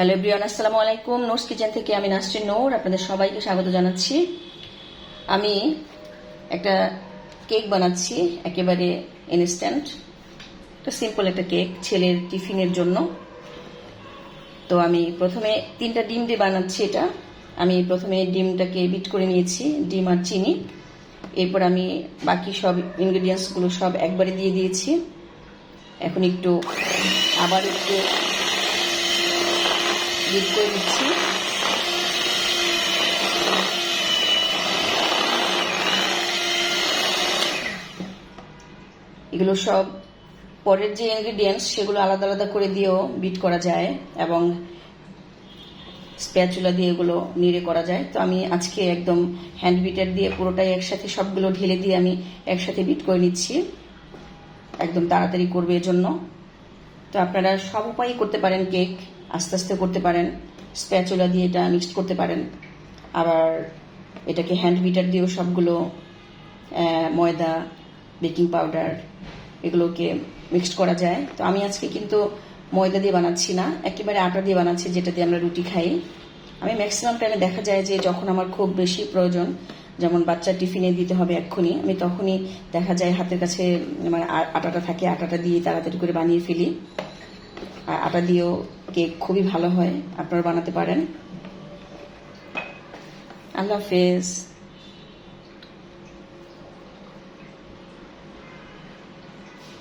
Hello everyone, আসসালামু আলাইকুম। Notes kitchen থেকে আমি নাসরিন নূর আপনাদের সবাইকে স্বাগত জানাচ্ছি। আমি একটা কেক বানাচ্ছি, একেবারে ইনস্ট্যান্ট। একটা সিম্পল একটা কেক ছেলের টিফিনের জন্য। তো আমি প্রথমে 3টা ডিম দিয়ে বানাচ্ছি এটা। আমি প্রথমে ডিমটাকে বিট করে নিয়েছি, ডিম আর চিনি। এরপর আমি বাকি সব ইনগ্রেডিয়েন্টসগুলো সব একবারে দিয়ে দিয়েছি। এখন একটু আবার একটু বিট করে দিচ্ছি। এগুলো সব পরের যে ইনগ্রেডিয়েন্টস সেগুলো আলাদা আলাদা করে দিয়েও বিট করা যায় এবং স্প্যাচুলা দিয়ে এগুলো নিড়ে করা যায়। তো আমি আজকে একদম হ্যান্ড বিটার দিয়ে পুরোটাই একসাথে সবগুলো ঢেলে দিয়ে আমি একসাথে বিট করে নিচ্ছি, একদম তাড়াতাড়ি করবে এজন্য। তো আপনারা সব উপায়ই করতে পারেন, কেক আস্তে আস্তে করতে পারেন, স্প্যাচুলা দিয়ে এটা মিক্সড করতে পারেন, আবার এটাকে হ্যান্ড বিটার দিয়েও সবগুলো ময়দা, বেকিং পাউডার এগুলোকে মিক্সড করা যায়। তো আমি আজকে কিন্তু ময়দা দিয়ে বানাচ্ছি না, একেবারে আটা দিয়ে বানাচ্ছি, যেটা দিয়ে আমরা রুটি খাই। আমি ম্যাক্সিমাম টাইমে দেখা যায় যে যখন আমার খুব বেশি প্রয়োজন, যেমন বাচ্চা টিফিনে দিতে হবে এক্ষুনি, আমি তখনই দেখা যায় হাতের কাছে আমার আটাটা থাকে, আটাটা দিয়ে তাড়াতাড়ি করে বানিয়ে ফেলি। আর আটা দিয়েও কেক খুবই ভালো হয়, আপনারা বানাতে পারেন। আল্লাহ হাফেজ।